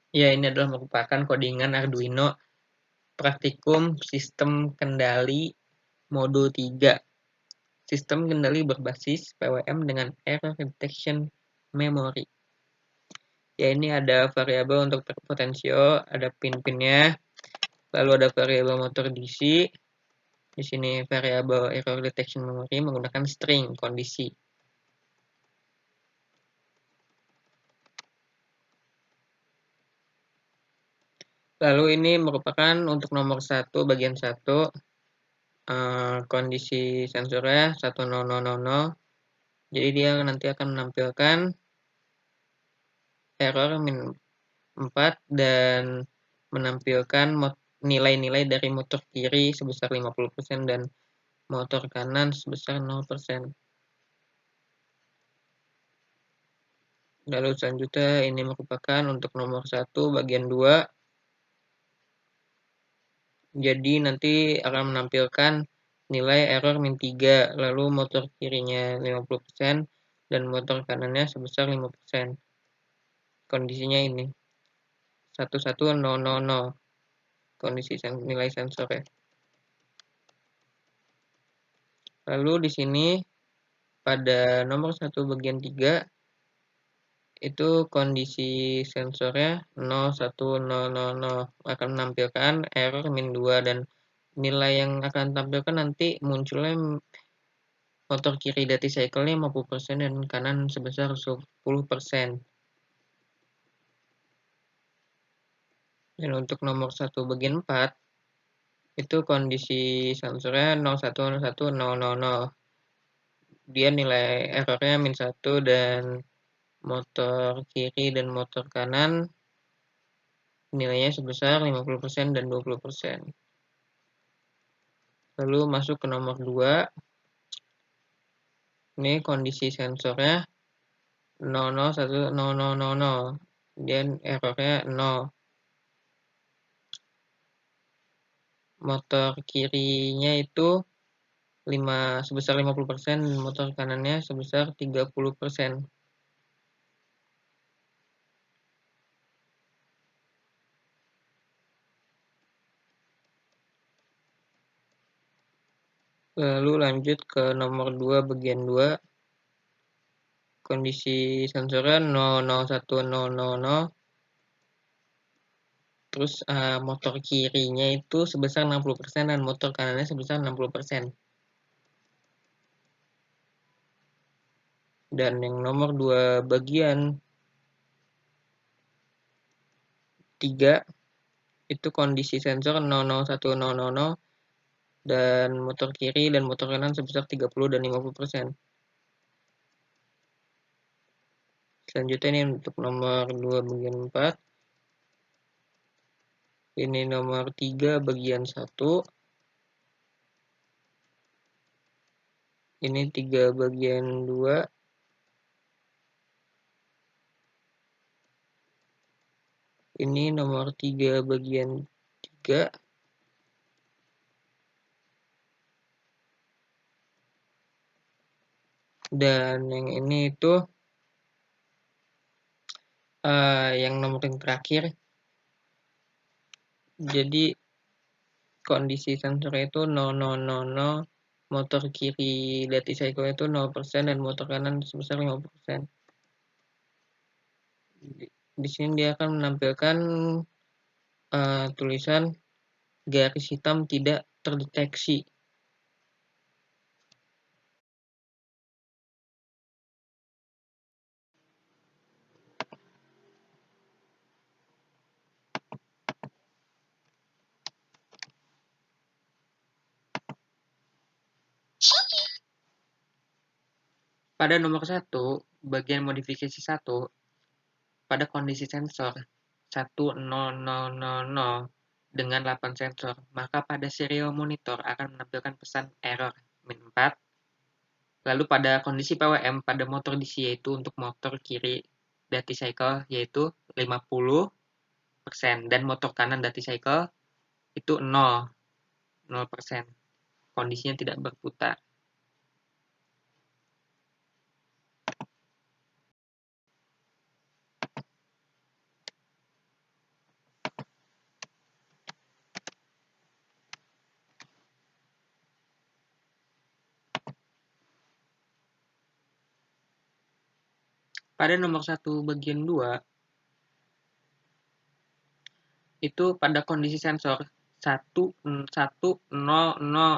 Ya, ini adalah merupakan codingan Arduino praktikum sistem kendali mode 3. Sistem kendali berbasis PWM dengan error detection memory. Ya, ini ada variabel untuk potensio, ada pin-pinnya, lalu ada variabel motor DC. Di sini variabel error detection memory menggunakan string kondisi. Lalu ini merupakan untuk nomor 1 bagian 1 kondisi sensornya 1000. Jadi dia nanti akan menampilkan error min 4 dan menampilkan nilai-nilai dari motor kiri sebesar 50% dan motor kanan sebesar 0%. Lalu selanjutnya ini merupakan untuk nomor 1 bagian 2. Jadi nanti akan menampilkan nilai error min 3, lalu motor kirinya 50% dan motor kanannya sebesar 5%. Kondisinya ini 11000 kondisi nilai sensornya. Lalu di sini pada nomor 1 bagian 3 itu kondisi sensornya 01000 akan menampilkan error min 2 dan nilai yang akan tampilkan nanti munculnya motor kiri dead cycle-nya 50% dan kanan sebesar 10%. Dan untuk nomor 1 bagian 4 itu kondisi sensornya 0101000. Dia nilai errornya min 1 dan motor kiri dan motor kanan nilainya sebesar 50% dan 20%. Lalu masuk ke nomor 2. Ini kondisi sensornya 0010000. Dia errornya 0. Motor kirinya itu sebesar 50%, motor kanannya sebesar 30%. Lalu lanjut ke nomor 2 bagian 2. Kondisi sensornya 00100. Terus motor kirinya itu sebesar 60% dan motor kanannya sebesar 60%. Dan yang nomor 2 bagian 3 itu kondisi sensor 00100 dan motor kiri dan motor kanan sebesar 30 dan 50%. Selanjutnya ini untuk nomor 2 bagian 4. Ini nomor 3 bagian 1. Ini 3 bagian 2. Ini nomor 3 bagian 3. Dan yang ini itu yang nomor yang terakhir. Jadi kondisi sensor itu 0000, motor kiri dead cycle itu 0% dan motor kanan sebesar 50%. Di sini dia akan menampilkan tulisan garis hitam tidak terdeteksi. Pada nomor 1, bagian modifikasi 1, pada kondisi sensor 10000 dengan 8 sensor, maka pada serial monitor akan menampilkan pesan error min 4. Lalu pada kondisi PWM pada motor DC yaitu untuk motor kiri dead cycle yaitu 50% dan motor kanan dead cycle itu 0%. Kondisinya tidak berputar. Pada nomor 1 bagian 2, itu pada kondisi sensor 1, 0, 0, 0,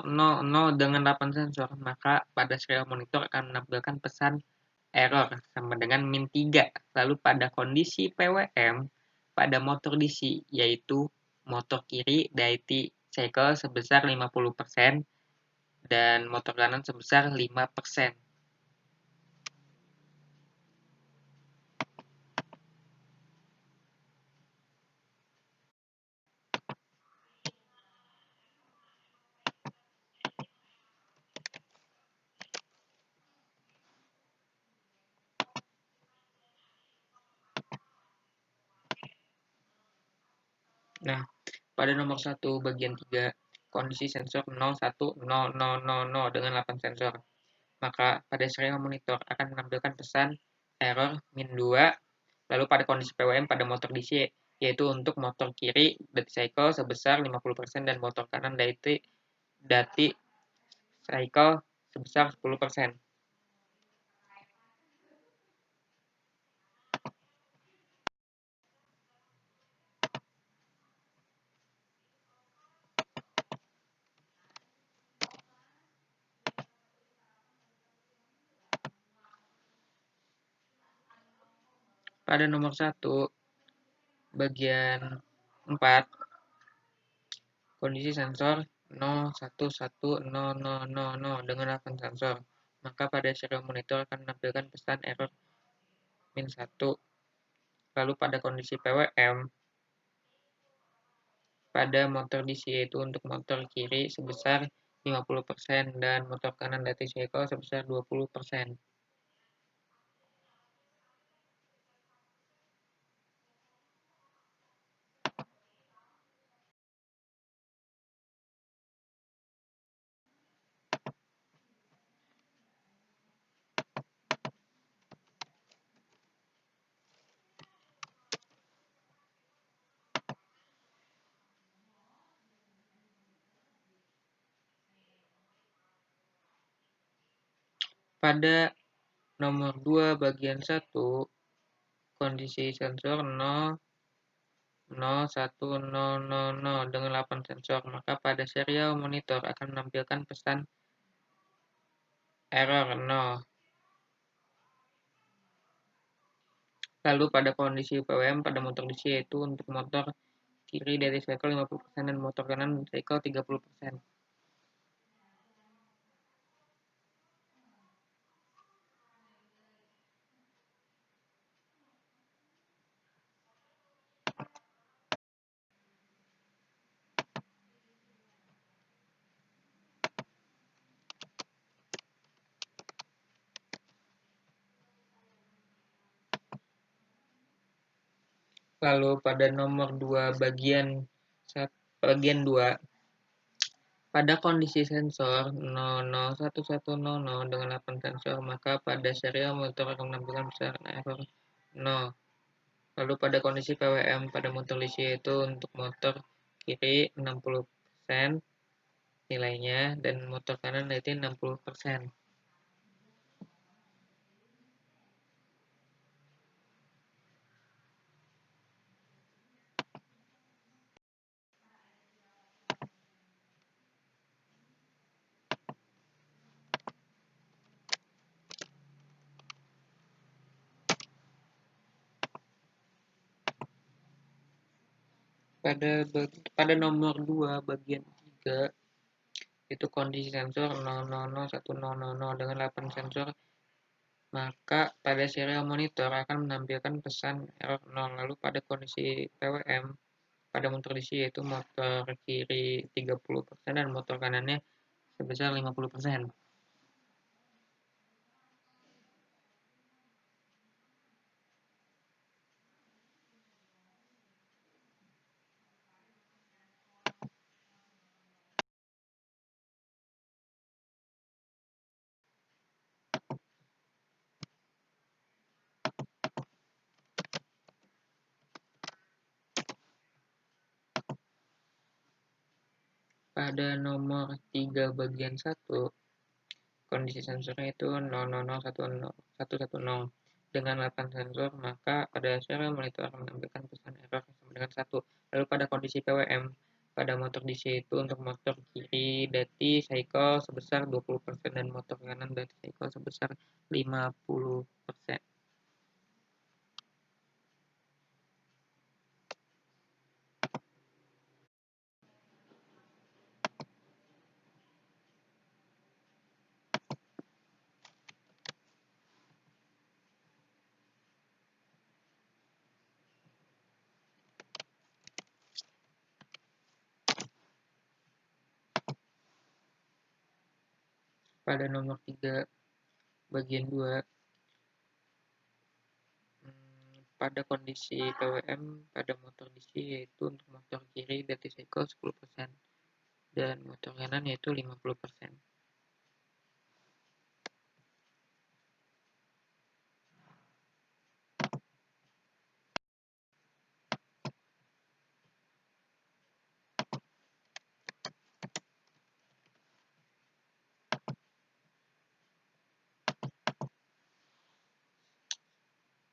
0 dengan 8 sensor, maka pada serial monitor akan menampilkan pesan error sama dengan -3. Lalu pada kondisi PWM, pada motor DC, yaitu motor kiri duty cycle sebesar 50% dan motor kanan sebesar 5%. Nah, pada nomor 1 bagian 3, kondisi sensor 0, 1, 0, 0, 0, 0 dengan 8 sensor. Maka pada serial monitor akan menampilkan pesan error -2. Lalu pada kondisi PWM pada motor DC, yaitu untuk motor kiri duty cycle sebesar 50% dan motor kanan duty cycle sebesar 10%. Pada nomor 1 bagian 4, kondisi sensor 0, 1, 1, 0, 0, 0, 0 dengan 8 sensor. Maka pada serial monitor akan menampilkan pesan error -1. Lalu pada kondisi PWM, pada motor DC, yaitu untuk motor kiri sebesar 50% dan motor kanan duty cycle sebesar 20%. Pada nomor 2 bagian 1, kondisi sensor 0, 0, 1, 0, 0, 0 dengan 8 sensor, maka pada serial monitor akan menampilkan pesan error 0. Lalu pada kondisi PWM pada motor DC, yaitu untuk motor kiri duty cycle 50% dan motor kanan cycle 30%. Lalu pada nomor 2 bagian 2, pada kondisi sensor 001100 dengan 8 sensor, maka pada serial motor akan menampilkan pesan error 0. Lalu pada kondisi PWM pada motor DC, yaitu untuk motor kiri 60% nilainya dan motor kanan yaitu 60%. Pada nomor 2 bagian 3, itu kondisi sensor 000100 dengan 8 sensor, maka pada serial monitor akan menampilkan pesan error 0. Lalu pada kondisi PWM pada motor DC, yaitu motor kiri 30% dan motor kanannya sebesar 50%. Pada nomor 3 bagian 1, kondisi sensornya itu 000110. dengan 8 sensor, maka pada serial monitor akan menampilkan pesan error yang sama dengan 1. Lalu pada kondisi PWM, pada motor DC itu untuk motor kiri dati cycle sebesar 20% dan motor kanan dati cycle sebesar 50%. Pada nomor 3 bagian 2, pada kondisi PWM pada motor DC yaitu untuk motor kiri dati cycle 10% dan motor kanan yaitu 50%.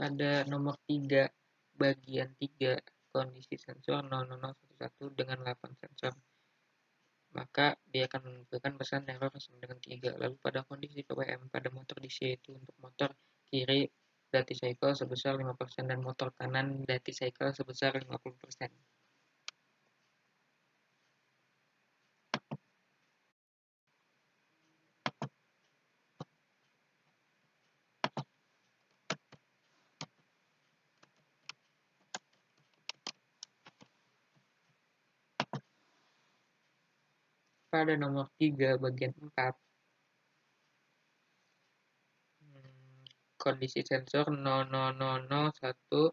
Pada nomor 3 bagian 3 kondisi sensor 00011 dengan 8 sensor, maka dia akan menampilkan pesan error sama dengan 3. Lalu pada kondisi PWM pada motor DC itu untuk motor kiri dati cycle sebesar 5% dan motor kanan dati cycle sebesar 50%. Pada nomor 3 bagian 4, kondisi sensor 00001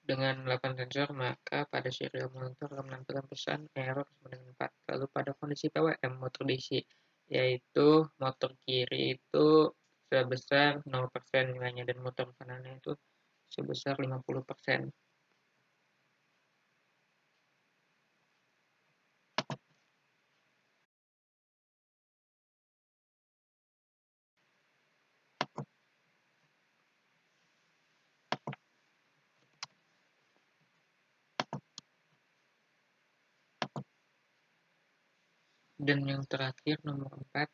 dengan 8 sensor, maka pada serial monitor akan menampilkan pesan error sama dengan 4. Lalu pada kondisi PWM motor DC, yaitu motor kiri itu sebesar 0% nilainya dan motor kanannya itu sebesar 50%. Dan yang terakhir nomor 4,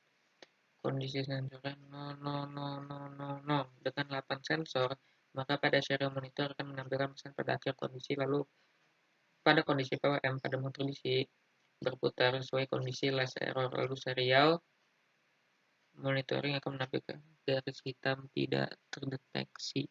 kondisi sensornya 00000 dengan 8 sensor, maka pada serial monitor akan menampilkan pesan pada akhir kondisi. Lalu pada kondisi PWM pada motor DC berputar sesuai kondisi last error. Lalu serial monitoring akan menampilkan garis hitam tidak terdeteksi.